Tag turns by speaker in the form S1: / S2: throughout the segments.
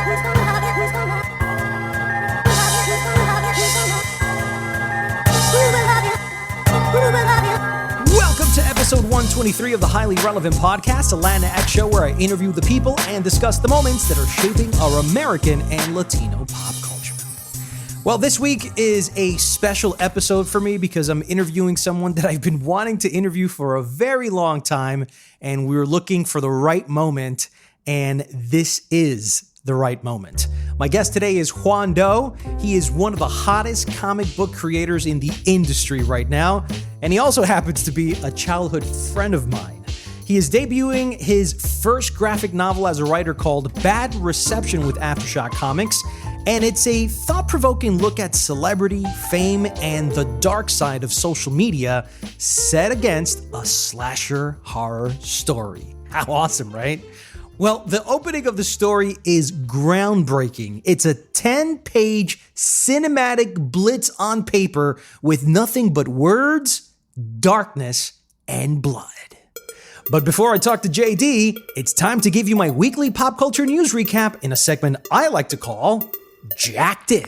S1: Welcome to episode 123 of the Highly Relevant Podcast, a Latina X show where I interview the people and discuss the moments that are shaping our American and Latino pop culture. Well, this week is a special episode for me because I'm interviewing someone that I've been wanting to interview for a very long time, and we were looking for the right moment, and this is the right moment. My guest today is Juan Doe. He is one of the hottest comic book creators in the industry right now, and he also happens to be a childhood friend of mine. He is debuting his first graphic novel as a writer called Bad Reception with Aftershock Comics, and it's a thought-provoking look at celebrity, fame, and the dark side of social media set against a slasher horror story. How awesome, right? Well, the opening of the story is groundbreaking. It's a 10-page cinematic blitz on paper with nothing but words, darkness, and blood. But before I talk to JD, it's time to give you my weekly pop culture news recap in a segment I like to call Jacked In.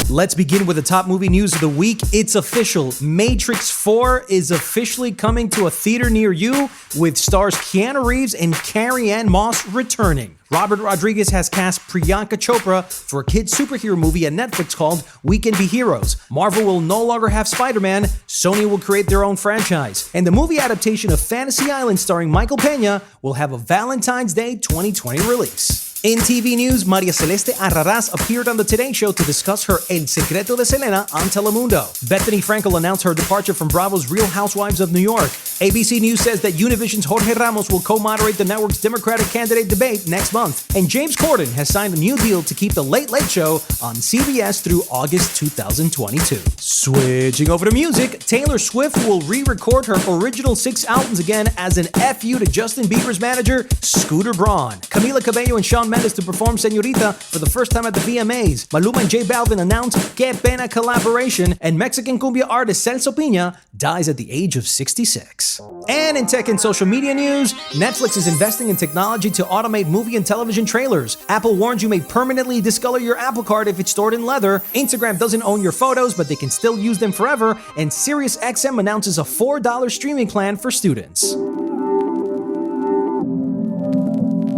S1: Let's begin with the top movie news of the week. It's official. Matrix 4 is officially coming to a theater near you with stars Keanu Reeves and Carrie-Anne Moss returning. Robert Rodriguez has cast Priyanka Chopra for a kids superhero movie at Netflix called We Can Be Heroes. Marvel will no longer have Spider-Man. Sony will create their own franchise. And the movie adaptation of Fantasy Island starring Michael Peña will have a Valentine's Day 2020 release. In TV news, Maria Celeste Arraraz appeared on The Today Show to discuss her El Secreto de Selena on Telemundo. Bethany Frankel announced her departure from Bravo's Real Housewives of New York. ABC News says that Univision's Jorge Ramos will co-moderate the network's Democratic candidate debate next month. And James Corden has signed a new deal to keep The Late Late Show on CBS through August 2022. Switching over to music, Taylor Swift will re-record her original 6 albums again as an FU to Justin Bieber's manager, Scooter Braun. Camila Cabello and Shawn Mendes to perform Señorita for the first time at the VMAs. Maluma and J Balvin announced Que Pena collaboration, and Mexican cumbia artist Celso Piña dies at the age of 66. And in tech and social media news, Netflix is investing in technology to automate movie and television trailers. Apple warns you may permanently discolor your Apple Card if it's stored in leather. Instagram doesn't own your photos, but they can still use them forever. And SiriusXM announces a $4 streaming plan for students.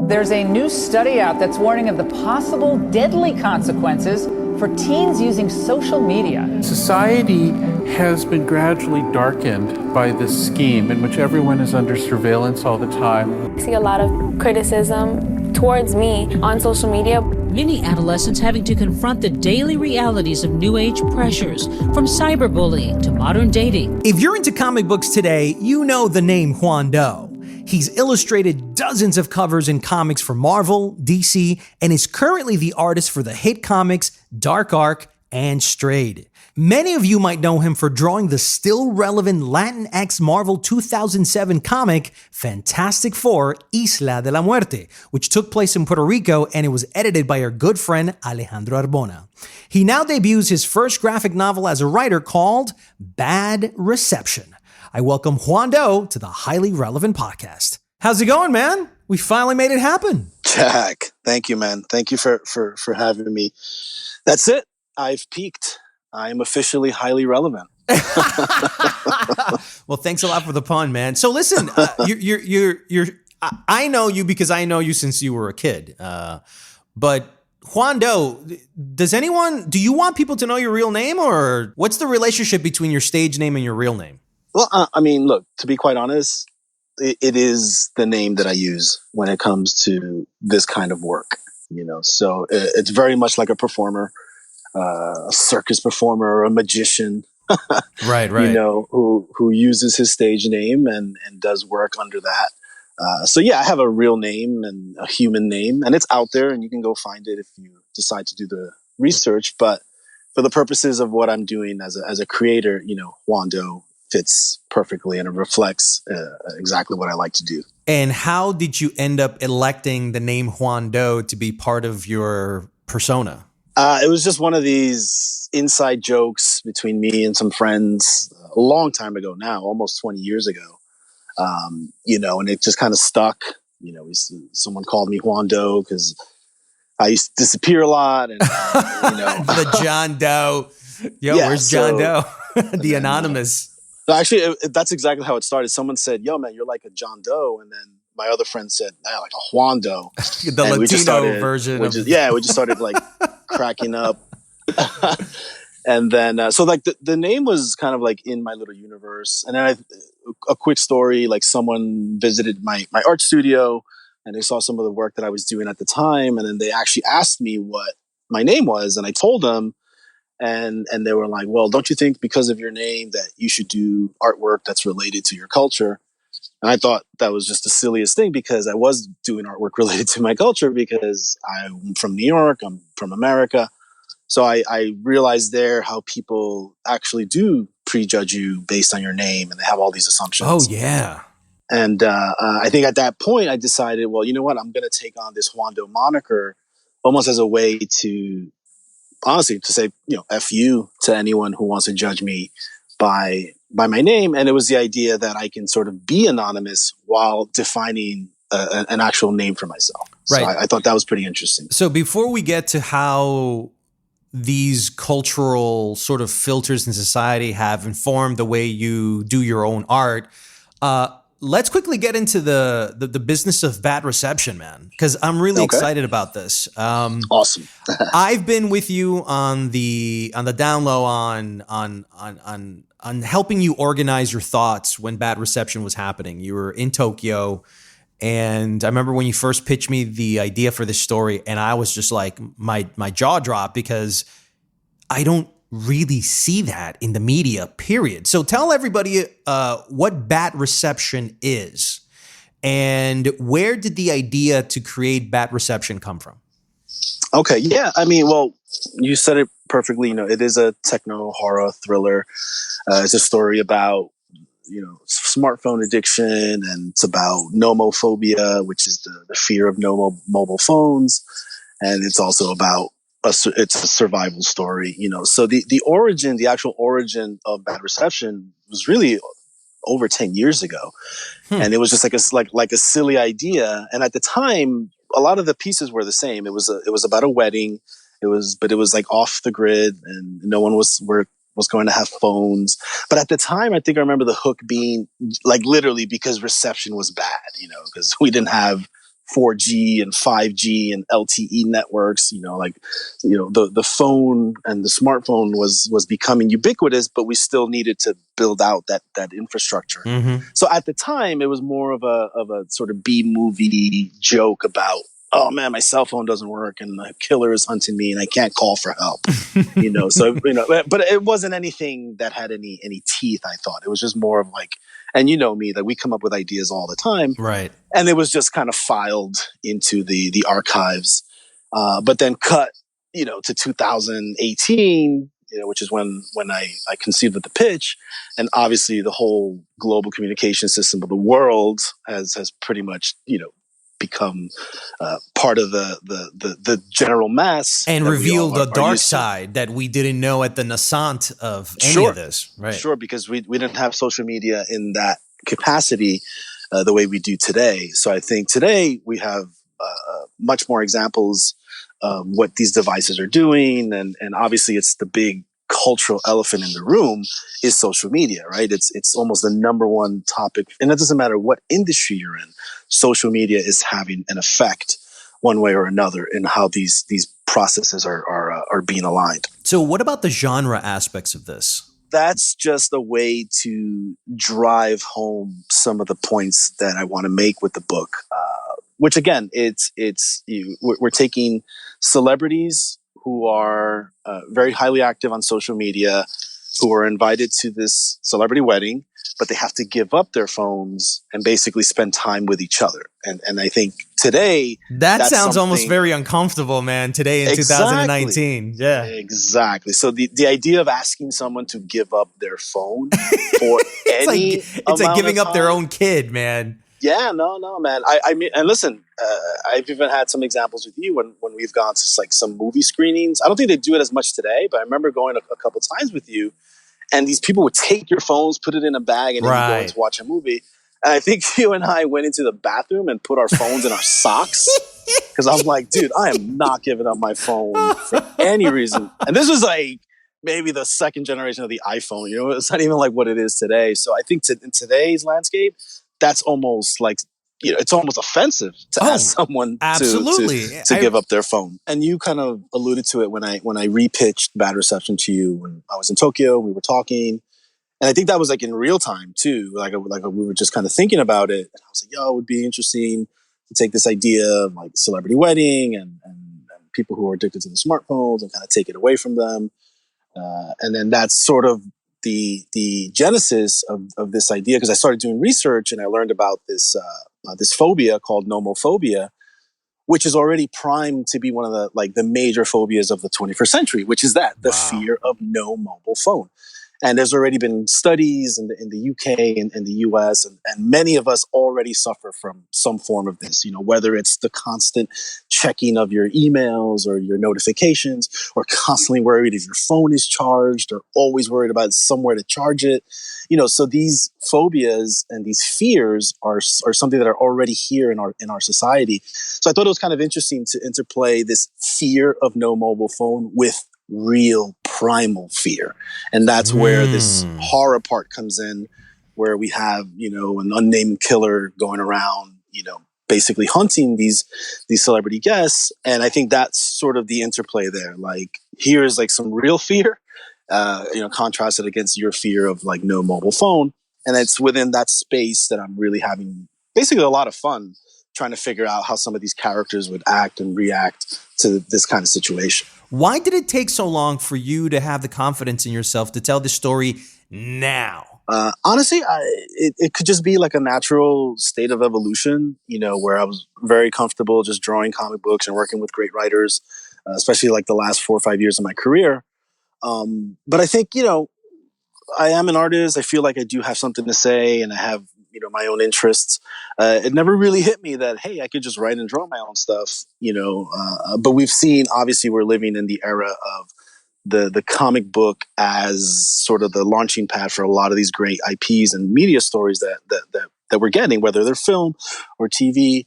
S2: There's a new study out that's warning of the possible deadly consequences for teens using social media.
S3: Society has been gradually darkened by this scheme in which everyone is under surveillance all the time.
S4: I see a lot of criticism towards me on social media.
S5: Many adolescents having to confront the daily realities of new age pressures, from cyberbullying to modern dating.
S1: If you're into comic books today, you know the name Juan Doe. He's illustrated dozens of covers in comics for Marvel, DC, and is currently the artist for the hit comics Dark Arc and Strayed. Many of you might know him for drawing the still relevant Latinx Marvel 2007 comic Fantastic Four Isla de la Muerte, which took place in Puerto Rico, and it was edited by our good friend Alejandro Arbona. He now debuts his first graphic novel as a writer called Bad Reception. I welcome Juan Doe to the Highly Relevant Podcast. How's it going, man? We finally made it happen.
S6: Jack, thank you, man. Thank you for having me. That's it. I've peaked. I am officially highly relevant.
S1: Well, thanks a lot for the pun, man. So listen, I know you because I know you since you were a kid. But Juan Doe, do you want people to know your real name, or what's the relationship between your stage name and your real name?
S6: Well, I mean, look, to be quite honest, it is the name that I use when it comes to this kind of work, so it's very much like a performer, a circus performer or a magician,
S1: right.
S6: Who uses his stage name and does work under that. So yeah, I have a real name and a human name, and it's out there and you can go find it if you decide to do the research. But for the purposes of what I'm doing as a creator, Juan Doe fits perfectly and it reflects exactly what I like to do.
S1: And how did you end up electing the name Juan Doe to be part of your persona?
S6: It was just one of these inside jokes between me and some friends a long time ago now, almost 20 years ago. And it just kind of stuck. Someone called me Juan Doe because I used to disappear a lot, and
S1: The John Doe. Yo,
S6: Yeah,
S1: where's John
S6: so-
S1: Doe? The anonymous.
S6: So actually, that's exactly how it started. Someone said, "Yo, man, you're like a John Doe," and then my other friend said, "Nah, like a Juan Doe."
S1: The
S6: And we just
S1: Latino
S6: started-
S1: version
S6: we
S1: of
S6: just- we just started like cracking up. And then, so like the name was kind of like in my little universe. And then a quick story, like someone visited my art studio and they saw some of the work that I was doing at the time. And then they actually asked me what my name was. And I told them, and they were like, well, don't you think because of your name that you should do artwork that's related to your culture? And I thought that was just the silliest thing because I was doing artwork related to my culture because I'm from New York, I'm from America. So I realized there how people actually do prejudge you based on your name and they have all these assumptions.
S1: Oh, yeah.
S6: And I think at that point I decided, well, you know what? I'm going to take on this Juan Doe moniker almost as a way to, honestly, to say, F you to anyone who wants to judge me by my name. And it was the idea that I can sort of be anonymous while defining an actual name for myself.
S1: Right.
S6: So I thought that was pretty interesting.
S1: So before we get to how these cultural sort of filters in society have informed the way you do your own art, let's quickly get into the business of bad reception, man, because I'm really excited about this.
S6: Awesome.
S1: I've been with you on the down low on helping you organize your thoughts when bad reception was happening. You were in Tokyo. And I remember when you first pitched me the idea for this story, and I was just like, my jaw dropped because I don't really see that in the media, period. So tell everybody what bad reception is and where did the idea to create bad reception come from?
S6: Okay. Yeah. I mean, well, you said it perfectly. It is a techno horror thriller. It's a story about smartphone addiction, and it's about nomophobia, which is the fear of mobile phones. And it's also about it's a survival story, So the actual origin of bad reception was really over 10 years ago. And it was just like a silly idea. And at the time, a lot of the pieces were the same. It was about a wedding. But it was like off the grid and no one was going to have phones. But at the time, I think I remember the hook being like literally because reception was bad, because we didn't have 4G and 5G and LTE networks, the phone and the smartphone was becoming ubiquitous, but we still needed to build out that infrastructure.
S1: Mm-hmm.
S6: So at the time, it was more of a sort of B-movie joke about, oh man, my cell phone doesn't work and the killer is hunting me and I can't call for help, but it wasn't anything that had any teeth. I thought it was just more of like, and me, that we come up with ideas all the time. Right. And it was just kind of filed into the archives, but then cut, to 2018, which is when I conceived of the pitch. And obviously the whole global communication system of the world has pretty much, become part of the general mass
S1: and revealed a dark side that we didn't know at the nascent of any of this, right?
S6: Sure, because we didn't have social media in that capacity the way we do today. So I think today we have much more examples of what these devices are doing, and obviously it's the big cultural elephant in the room is social media, right? It's almost the number one topic, and it doesn't matter what industry you're in. Social media is having an effect one way or another in how these processes are being aligned.
S1: So what about the genre aspects of this?
S6: That's just a way to drive home some of the points that I want to make with the book, which again, we're taking celebrities who are very highly active on social media, who are invited to this celebrity wedding, but they have to give up their phones and basically spend time with each other. And I think today...
S1: That sounds almost very uncomfortable, man, today in 2019. Yeah.
S6: Exactly. So the idea of asking someone to give up their phone for
S1: it's like giving up their own kid, man.
S6: Yeah, no, man. I mean, and listen, I've even had some examples with you when we've gone to like some movie screenings. I don't think they do it as much today, but I remember going a couple times with you, and these people would take your phones, put it in a bag, and then you go in to watch a movie. And I think you and I went into the bathroom and put our phones in our socks. Because I'm like, dude, I am not giving up my phone for any reason. And this was like maybe the second generation of the iPhone. You know, it's not even like what it is today. So I think in today's landscape, that's almost like, you know, it's almost offensive to ask someone
S1: absolutely.
S6: to give up their phone. And you kind of alluded to it when I repitched Bad Reception to you when I was in Tokyo. We were talking. And I think that was like in real time too. Like we were just kind of thinking about it. And I was like, yo, it would be interesting to take this idea of like celebrity wedding and people who are addicted to the smartphones and kind of take it away from them. And then that's sort of the genesis of this idea, because I started doing research and I learned about this phobia called nomophobia, which is already primed to be one of the major phobias of the 21st century, which is the fear of no mobile phone. And there's already been studies in the UK and the US, and many of us already suffer from some form of this, you know, whether it's the constant checking of your emails or your notifications, or constantly worried if your phone is charged, or always worried about somewhere to charge it. You know, so these phobias and these fears are something that are already here in our society. So I thought it was kind of interesting to interplay this fear of no mobile phone with real primal fear. And that's where this horror part comes in, where we have, you know, an unnamed killer going around, you know, basically hunting these celebrity guests. And I think that's sort of the interplay there. Like, here's like some real fear, you know, contrasted against your fear of like no mobile phone. And it's within that space that I'm really having basically a lot of fun trying to figure out how some of these characters would act and react to this kind of situation.
S1: Why did it take so long for you to have the confidence in yourself to tell this story now?
S6: Honestly, it could just be like a natural state of evolution, you know, where I was very comfortable just drawing comic books and working with great writers, especially like the last 4 or 5 years of my career. But I think, you know, I am an artist. I feel like I do have something to say, and I have, you know, my own interests. It never really hit me that, hey, I could just write and draw my own stuff, you know. But we've seen, obviously, we're living in the era of the comic book as sort of the launching pad for a lot of these great IPs and media stories that we're getting, whether they're film or TV.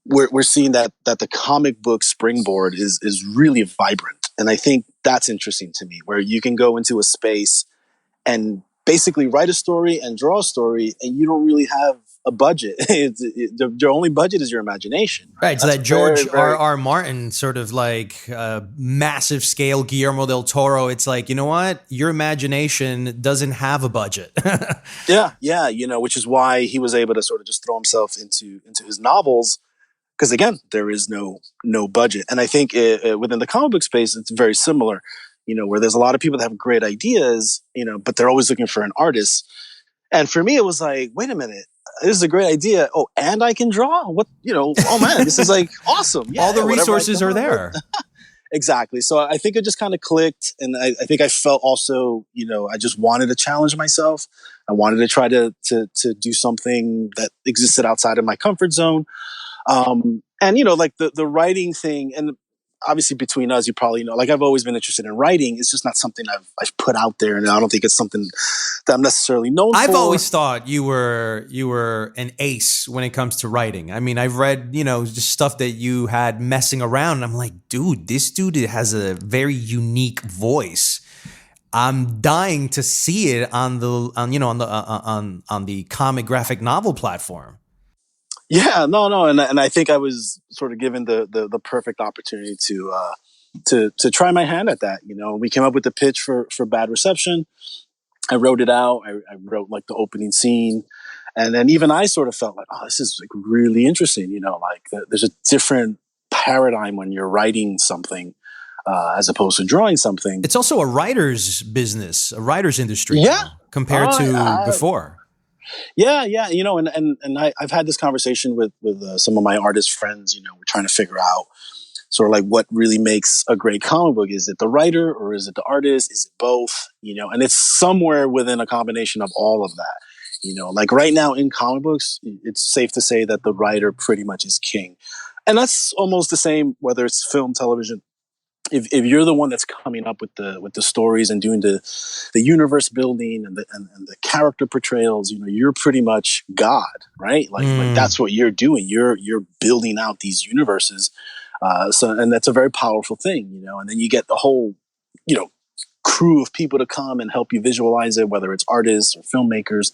S6: We're seeing that the comic book springboard is really vibrant, and I think that's interesting to me, where you can go into a space and basically write a story and draw a story, and you don't really have a budget. Your only budget is your imagination.
S1: Right, so that George R.R. Martin sort of like massive scale Guillermo del Toro, it's like, you know what? Your imagination doesn't have a budget.
S6: Yeah, you know, which is why he was able to sort of just throw himself into his novels, because again, there is no budget. And I think within the comic book space, it's very similar, you know, where there's a lot of people that have great ideas, you know, but they're always looking for an artist. And for me, it was like, wait a minute, this is a great idea. Oh, and I can draw? What, you know, oh man, this is like awesome. Yeah,
S1: all the resources are there.
S6: Exactly. So I think it just kind of clicked. And I think I felt also, you know, I just wanted to challenge myself. I wanted to try to do something that existed outside of my comfort zone. And, you know, like the writing thing, and obviously between us, you probably know, like I've always been interested in writing. It's just not something I've put out there, and I don't think it's something that I'm necessarily known for.
S1: I've always thought you were an ace when it comes to writing. I mean, I've read, you know, just stuff that you had messing around, and I'm like, dude, this dude has a very unique voice. I'm dying to see it on the comic graphic novel platform.
S6: Yeah, no, and I think I was sort of given the perfect opportunity to try my hand at that. You know, we came up with the pitch for Bad Reception. I wrote it out. I wrote like the opening scene, and then even I sort of felt like, oh, this is like really interesting. You know, like there's a different paradigm when you're writing something as opposed to drawing something.
S1: It's also a writer's business, a writer's industry, compared to before.
S6: Yeah, you know, and I've had this conversation with some of my artist friends. You know, we're trying to figure out sort of like what really makes a great comic book. Is it the writer or is it the artist? Is it both? You know, and it's somewhere within a combination of all of that. You know, like right now in comic books, it's safe to say that the writer pretty much is king. And that's almost the same whether it's film, television, if you're the one that's coming up with the stories and doing the universe building and the character portrayals, you're pretty much God, right? Like that's what you're doing. You're building out these universes. And that's a very powerful thing, and then you get the whole, crew of people to come and help you visualize it, whether it's artists or filmmakers,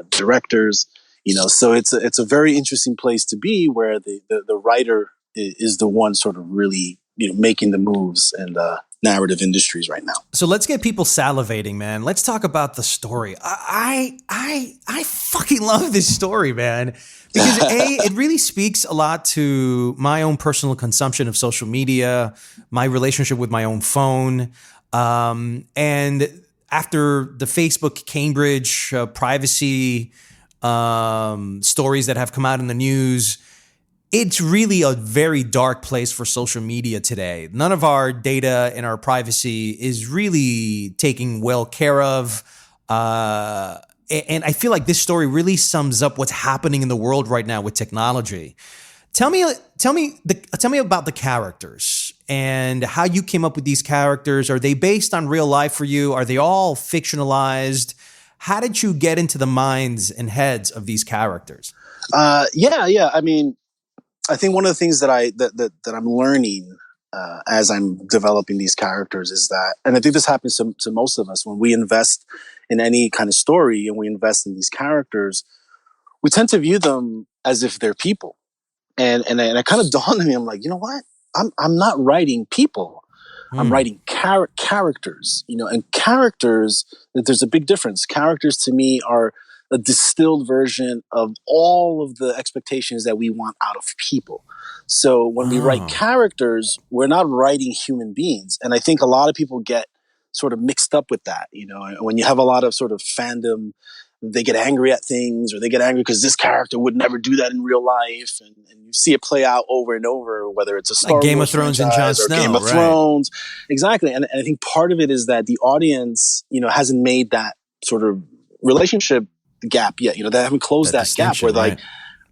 S6: directors, so it's a very interesting place to be, where the writer is the one sort of really, making the moves in the narrative industries right now.
S1: So let's get people salivating, man. Let's talk about the story. I fucking love this story, man. Because it really speaks a lot to my own personal consumption of social media, my relationship with my own phone. And after the Facebook Cambridge privacy stories that have come out in the news, it's really a very dark place for social media today. None of our data and our privacy is really taken well care of. And I feel like this story really sums up what's happening in the world right now with technology. Tell me about the characters and how you came up with these characters. Are they based on real life for you? Are they all fictionalized? How did you get into the minds and heads of these characters?
S6: Yeah. I mean, I think one of the things that I'm learning as I'm developing these characters is that, and I think this happens to most of us when we invest in any kind of story and we invest in these characters, we tend to view them as if they're people. And it kind of dawned on me, I'm like, you know what? I'm not writing people. I'm writing characters, and characters, there's a big difference. Characters to me are a distilled version of all of the expectations that we want out of people. So when we write characters, we're not writing human beings. And I think a lot of people get sort of mixed up with that. When you have a lot of sort of fandom, they get angry at things, or they get angry because this character would never do that in real life. And you see it play out over and over, whether it's a Star
S1: Game
S6: Wars
S1: of Thrones and Jon Snow,
S6: Game of Thrones. Exactly. And I think part of it is that the audience, hasn't made that sort of relationship gap yet. They haven't closed that gap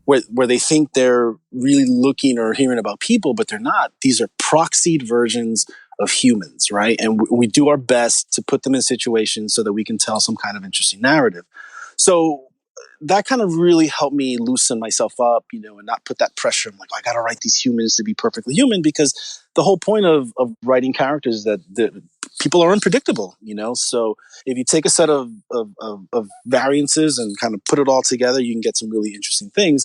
S6: where they think they're really looking or hearing about people, but they're not. These are proxied versions of humans, right? And we do our best to put them in situations so that we can tell some kind of interesting narrative. So that kind of really helped me loosen myself up, and not put that pressure. I'm like, I got to write these humans to be perfectly human, because the whole point of writing characters is that people are unpredictable, So if you take a set of variances and kind of put it all together, you can get some really interesting things.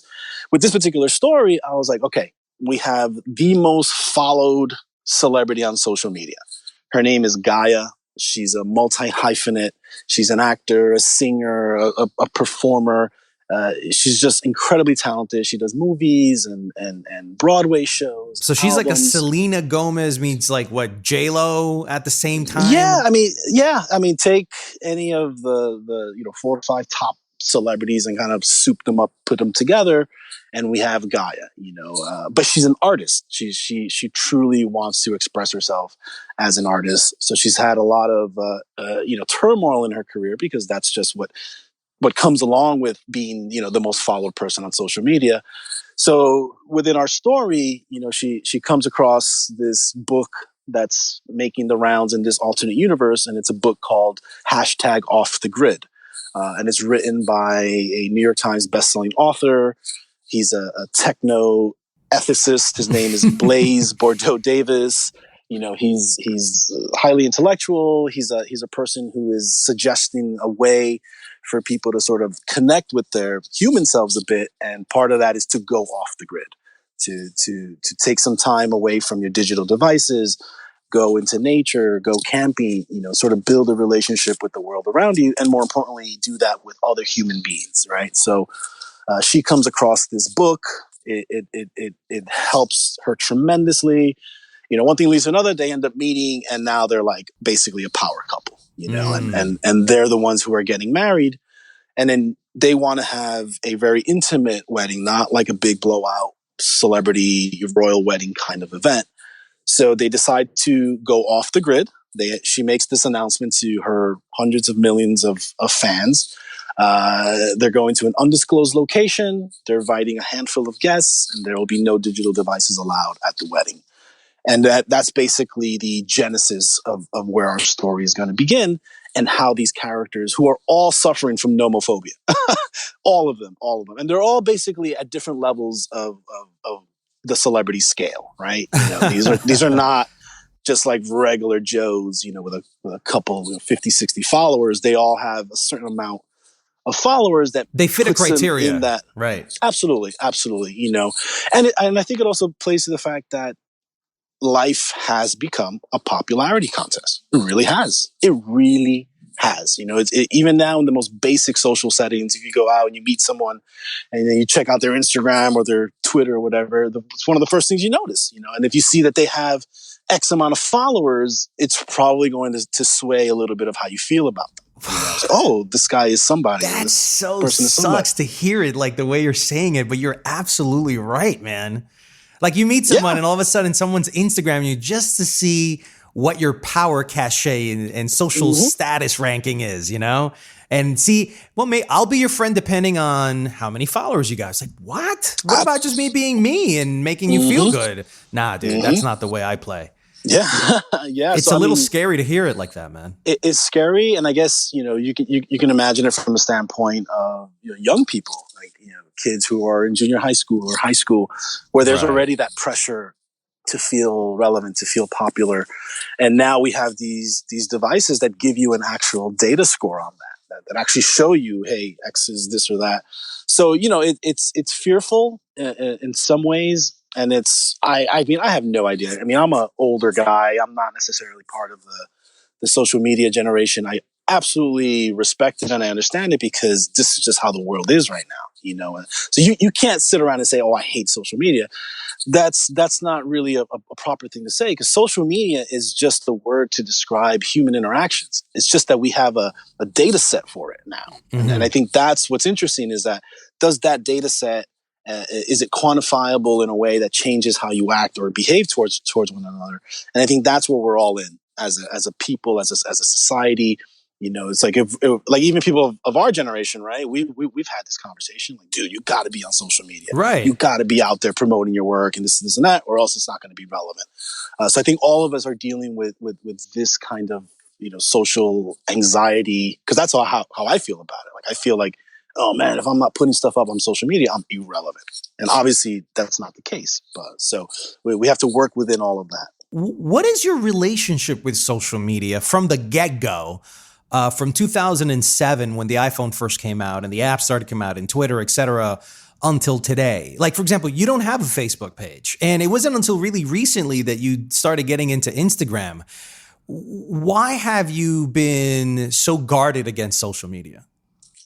S6: With this particular story, I was like, okay, we have the most followed celebrity on social media. Her name is Gaia. She's a multi-hyphenate. She's an actor, a singer, a performer. She's just incredibly talented. She does movies and Broadway shows.
S1: So she's
S6: albums.
S1: Like a Selena Gomez meets like what, J-Lo at the same time?
S6: Yeah, I mean, take any of the 4 or 5 top celebrities and kind of soup them up, put them together, and we have Gaia. But she's an artist. She truly wants to express herself as an artist. So she's had a lot of turmoil in her career, because that's just what comes along with being the most followed person on social media. So within our story, she comes across this book that's making the rounds in this alternate universe, and it's a book called #Off the Grid. And it's written by a New York Times bestselling author. He's a techno ethicist. His name is Blaise Bordeaux Davis. He's highly intellectual. He's a person who is suggesting a way for people to sort of connect with their human selves a bit. And part of that is to go off the grid, to take some time away from your digital devices, go into nature, go camping, sort of build a relationship with the world around you. And more importantly, do that with other human beings, right? So she comes across this book. It helps her tremendously. One thing leads to another. They end up meeting, and now they're like basically a power couple, and they're the ones who are getting married. And then they want to have a very intimate wedding, not like a big blowout celebrity royal wedding kind of event. So they decide to go off the grid. She makes this announcement to her hundreds of millions of fans. They're going to an undisclosed location. They're inviting a handful of guests, and there will be no digital devices allowed at the wedding. And that's basically the genesis of where our story is going to begin, and how these characters, who are all suffering from nomophobia, all of them, and they're all basically at different levels of the celebrity scale, right? These are not just like regular Joes, with a couple, 50, 60 followers. They all have a certain amount of followers that
S1: they fit a criteria
S6: in that.
S1: Right.
S6: Absolutely. And I think it also plays to the fact that life has become a popularity contest. It really has. Even now in the most basic social settings, if you go out and you meet someone and then you check out their Instagram or their Twitter or whatever, it's one of the first things you notice, and if you see that they have X amount of followers, it's probably going to sway a little bit of how you feel about them. So, oh, this guy is somebody.
S1: That so
S6: person is
S1: sucks to hear it like the way you're saying it, but you're absolutely right, man. Like you meet someone and all of a sudden someone's Instagramming you just to see what your power cachet and social status ranking is, and see, well, I'll be your friend depending on how many followers you got. It's like, what? What about just me being me and making you feel good? Nah, dude, that's not the way I play.
S6: Yeah. Yeah.
S1: It's a little scary to hear it like that, man.
S6: It's scary. And I guess, you can imagine it from the standpoint of young people, like, kids who are in junior high school or high school, where there's already that pressure to feel relevant, to feel popular. And now we have these devices that give you an actual data score on that actually show you, hey, X is this or that. So, it's fearful in some ways. And I have no idea. I mean, I'm an older guy. I'm not necessarily part of the social media generation. I absolutely respect it and I understand it because this is just how the world is right now, So you can't sit around and say, oh, I hate social media. That's not really a proper thing to say, because social media is just the word to describe human interactions. It's just that we have a data set for it now. Mm-hmm. And I think that's what's interesting, is that does that data set, is it quantifiable in a way that changes how you act or behave towards one another? And I think that's where we're all in as a people, as a society. It's like if like even people of our generation, right? We've had this conversation, like, dude, you got to be on social media,
S1: right?
S6: You got to be out there promoting your work and this and that, or else it's not going to be relevant. So I think all of us are dealing with this kind of social anxiety, because that's how I feel about it. Like I feel like, oh man, if I'm not putting stuff up on social media, I'm irrelevant, and obviously that's not the case. But so we have to work within all of that.
S1: What is your relationship with social media from the get-go? From 2007, when the iPhone first came out and the apps started to come out and Twitter, et cetera, until today. Like, for example, you don't have a Facebook page. And it wasn't until really recently that you started getting into Instagram. Why have you been so guarded against social media?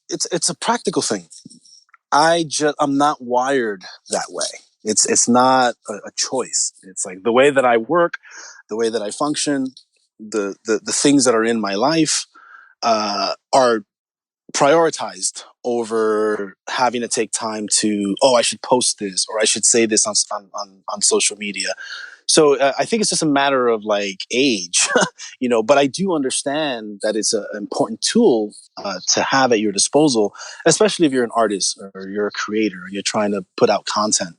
S6: It's a practical thing. I'm not wired that way. It's not a choice. It's like the way that I work, the way that I function, the things that are in my life are prioritized over having to take time to, I should post this or I should say this on social media. So I think it's just a matter of like age, but I do understand that it's an important tool to have at your disposal, especially if you're an artist or you're a creator and you're trying to put out content.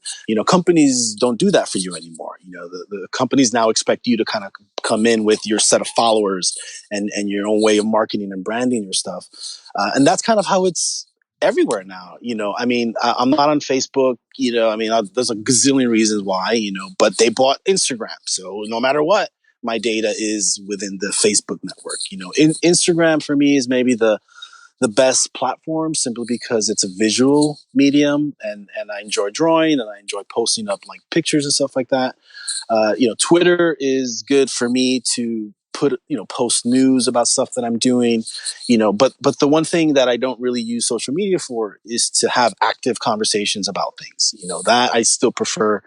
S6: Companies don't do that for you anymore. The companies now expect you to kind of come in with your set of followers and your own way of marketing and branding your stuff. And that's kind of how it's everywhere now. I mean, I'm not on Facebook, there's a gazillion reasons why, but they bought Instagram. So no matter what, my data is within the Facebook network. Instagram for me is maybe the best platform, simply because it's a visual medium and I enjoy drawing and I enjoy posting up like pictures and stuff like that. Twitter is good for me to post news about stuff that I'm doing, but the one thing that I don't really use social media for is to have active conversations about things, that I still prefer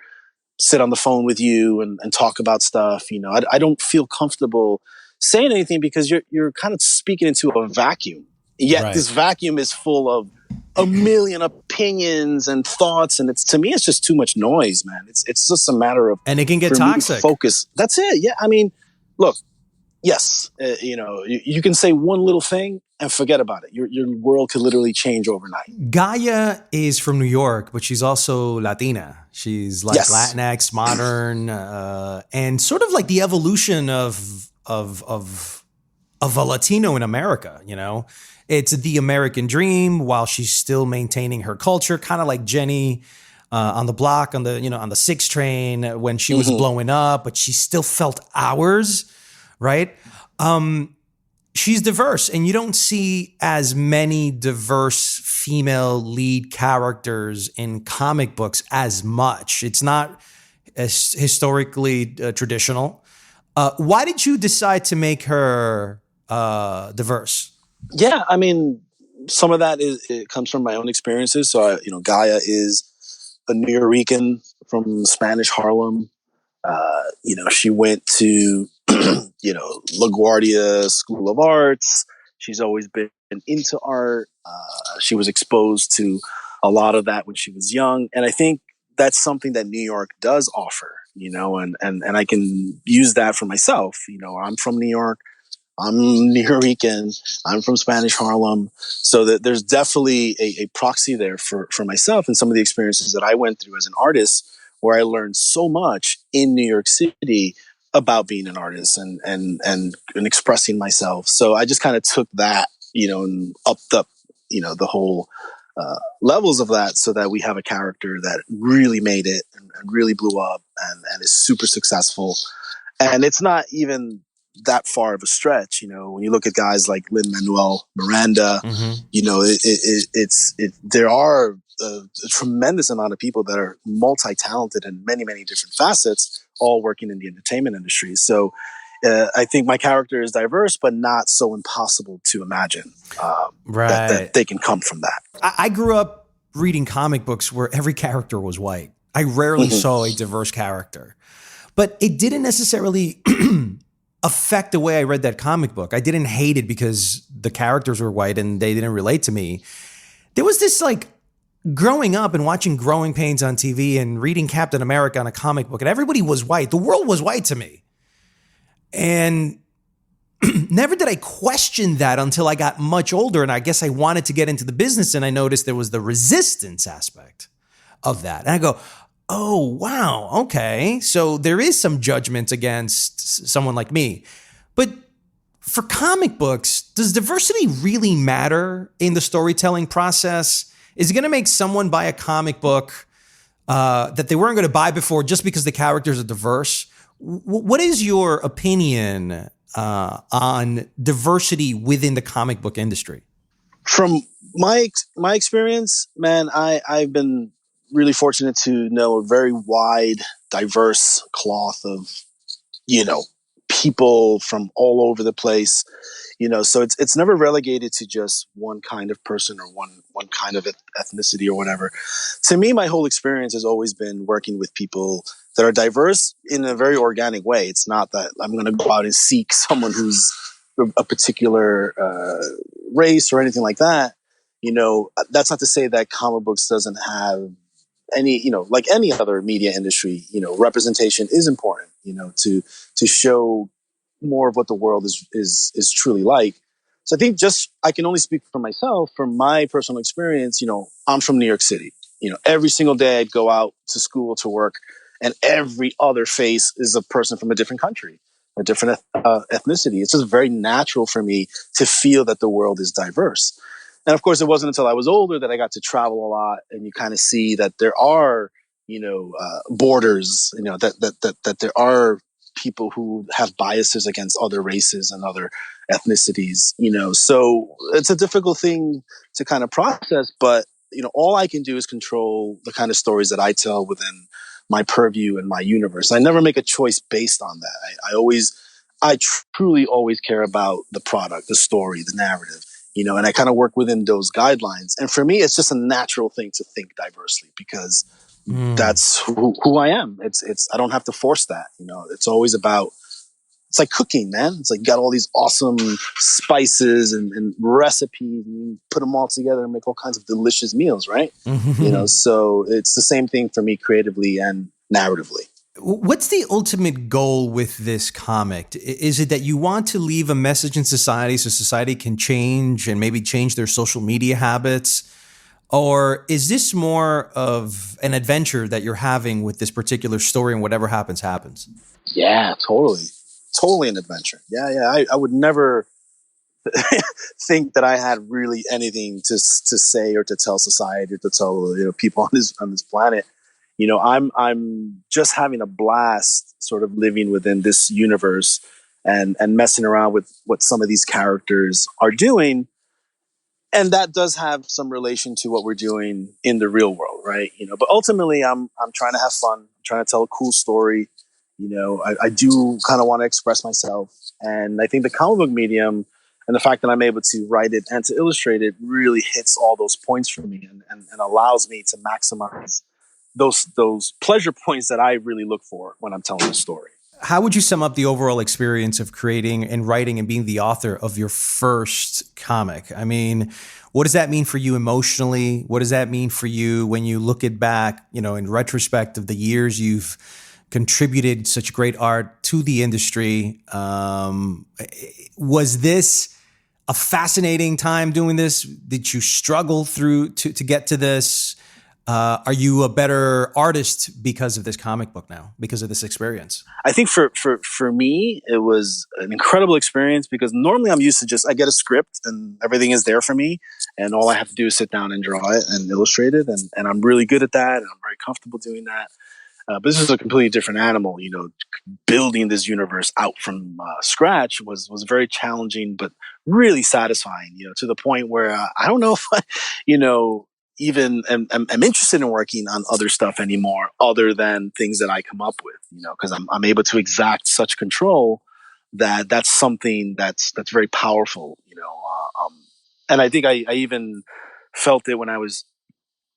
S6: sit on the phone with you and talk about stuff. I don't feel comfortable saying anything because you're kind of speaking into a vacuum. Yet This vacuum is full of a million opinions and thoughts, and to me it's just too much noise, man. It's just a matter of,
S1: and it can get toxic.
S6: Focus. That's it. Yeah, I mean, look. Yes, you can say one little thing and forget about it. Your world could literally change overnight.
S1: Gaia is from New York, but she's also Latina. She's like
S6: Yes.
S1: Latinx, modern, and sort of like the evolution of a Latino in America. You know, it's the American dream while she's still maintaining her culture, kind of like Jenny on the block on the 6 train when she was blowing up, but she still felt ours, right? She's diverse, and you don't see as many diverse female lead characters in comic books as much. It's not as historically traditional. Why did you decide to make her diverse?
S6: Yeah, I mean, some of that it comes from my own experiences. So, Gaia is a New Rican from Spanish Harlem. She went to, LaGuardia School of Arts. She's always been into art. She was exposed to a lot of that when she was young. And I think that's something that New York does offer, and I can use that for myself. I'm from New York. I'm New Rican. I'm from Spanish Harlem. So that there's definitely a proxy there for myself and some of the experiences that I went through as an artist, where I learned so much in New York City about being an artist and expressing myself. So I just kind of took that, and upped up, the whole levels of that, so that we have a character that really made it and really blew up and is super successful. And it's not even that far of a stretch. When you look at guys like Lin-Manuel Miranda, there are a tremendous amount of people that are multi-talented in many, many different facets, all working in the entertainment industry. So I think my character is diverse, but not so impossible to imagine that they can come from that.
S1: I grew up reading comic books where every character was white. I rarely saw a diverse character, but it didn't necessarily affect the way I read that comic book. I didn't hate it because the characters were white and they didn't relate to me. There was this growing up and watching Growing Pains on TV and reading Captain America on a comic book, and everybody was white. The world was white to me. And never did I question that until I got much older. And I guess I wanted to get into the business, and I noticed there was the resistance aspect of that. And I go, oh, wow, okay. So there is some judgment against someone like me. But for comic books, does diversity really matter in the storytelling process? Is it going to make someone buy a comic book that they weren't going to buy before just because the characters are diverse? What is your opinion on diversity within the comic book industry?
S6: From my experience, man, I've been really fortunate to know a very wide, diverse cloth of, people from all over the place. So it's never relegated to just one kind of person or one kind of ethnicity or whatever. To me, my whole experience has always been working with people that are diverse in a very organic way. It's not that I'm going to go out and seek someone who's a particular race or anything like that. That's not to say that comic books doesn't have any, like any other media industry, representation is important, to show more of what the world is truly like. So I think I can only speak for myself, from my personal experience. I'm from New York City. Every single day I'd go out to school, to work, and every other face is a person from a different country, a different ethnicity. It's just very natural for me to feel that the world is diverse. And of course, it wasn't until I was older that I got to travel a lot, and you kind of see that there are, borders, that there are people who have biases against other races and other ethnicities, so it's a difficult thing to kind of process, but, all I can do is control the kind of stories that I tell within my purview and my universe. I never make a choice based on that. I truly always care about the product, the story, the narrative, and I kind of work within those guidelines. And for me, it's just a natural thing to think diversely, because that's who I am. I don't have to force that. It's always about, it's like cooking, man. It's like you got all these awesome spices and recipes, and you put them all together and make all kinds of delicious meals, right? So it's the same thing for me, creatively and narratively.
S1: What's the ultimate goal with this comic? Is it that you want to leave a message in society so society can change and maybe change their social media habits? Or is this more of an adventure that you're having with this particular story and whatever happens, happens?
S6: Yeah, totally. Totally an adventure. Yeah. I would never think that I had really anything to say or to tell society or to tell people on this planet. I'm just having a blast sort of living within this universe and messing around with what some of these characters are doing. And that does have some relation to what we're doing in the real world, right? But ultimately I'm trying to have fun. I'm trying to tell a cool story. I do kind of want to express myself. And I think the comic book medium and the fact that I'm able to write it and to illustrate it really hits all those points for me and allows me to maximize those pleasure points that I really look for when I'm telling a story.
S1: How would you sum up the overall experience of creating and writing and being the author of your first comic? I mean, what does that mean for you emotionally? What does that mean for you when you look it back, in retrospect of the years you've contributed such great art to the industry? Was this a fascinating time doing this? Did you struggle through to get to this? Are you a better artist because of this comic book now, because of this experience?
S6: I think for me, it was an incredible experience because normally I'm used to I get a script and everything is there for me. And all I have to do is sit down and draw it and illustrate it. And I'm really good at that. And I'm very comfortable doing that. But this is a completely different animal. Building this universe out from scratch was very challenging, but really satisfying, to the point where I don't know if I, even am interested in working on other stuff anymore, other than things that I come up with, because I'm able to exact such control that's something that's very powerful, and I think I even felt it when I was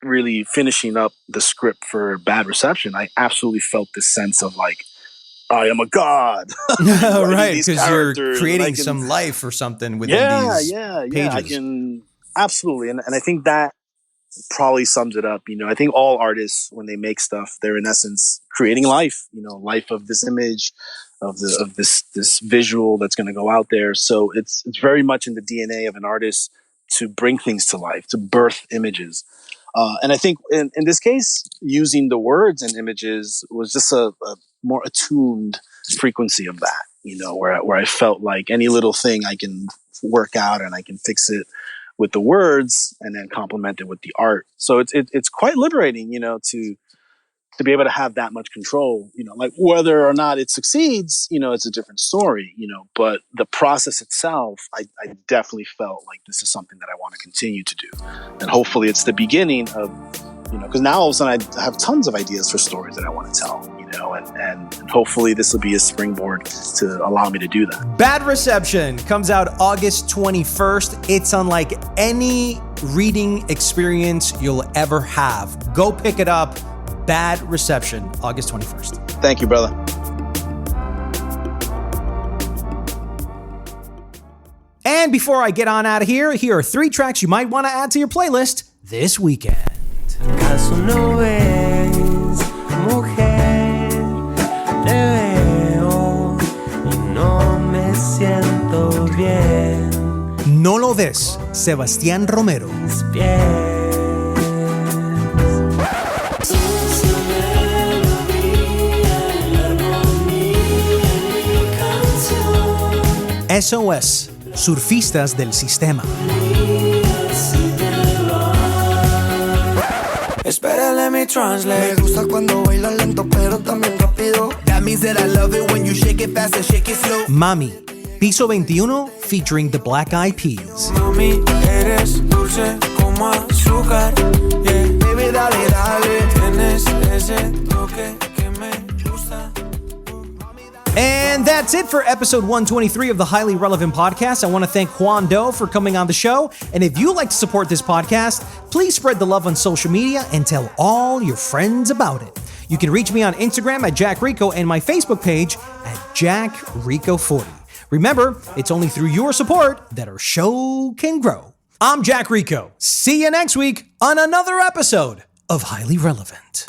S6: really finishing up the script for Bad Reception. I absolutely felt this sense of like, I am a god.
S1: Right, because you're creating some life or something within these pages.
S6: I can absolutely, and I think that probably sums it up. I think all artists, when they make stuff, they're in essence creating life. Life of this image, of this visual that's going to go out there. So it's very much in the DNA of an artist to bring things to life, to birth images. And I think in this case, using the words and images was just a more attuned frequency of that. Where I felt like any little thing I can work out and I can fix it with the words and then complement it with the art. So it's quite liberating, to be able to have that much control, like whether or not it succeeds, it's a different story, but the process itself, I definitely felt like this is something that I want to continue to do. And hopefully it's the beginning of, because now all of a sudden I have tons of ideas for stories that I want to tell, and hopefully this will be a springboard to allow me to do that.
S1: Bad Reception comes out August 21st. It's unlike any reading experience you'll ever have. Go pick it up. Bad Reception, August 21st.
S6: Thank you, brother.
S1: And before I get on out of here are 3 tracks you might want to add to your playlist this weekend.
S7: ¿Acaso no ves, mujer? Te veo y no me siento bien.
S1: No lo ves, Sebastián Romero.
S7: Mis pies.
S1: SOS, Surfistas del Sistema.
S7: Espera, let me translate. Me gusta cuando bailas lento pero también rápido. That means that I love it when you shake it fast and shake it slow.
S1: Mami, Piso 21 featuring the Black Eyed Peas.
S7: Mami, eres dulce como azúcar. Yeah, baby, dale, dale. Tienes ese toque que me gusta.
S1: And that's it for episode 123 of the Highly Relevant Podcast. I want to thank Juan Doe for coming on the show. And if you'd like to support this podcast, please spread the love on social media and tell all your friends about it. You can reach me on Instagram at Jack Rico and my Facebook page at Jack Rico 40. Remember, it's only through your support that our show can grow. I'm Jack Rico. See you next week on another episode of Highly Relevant.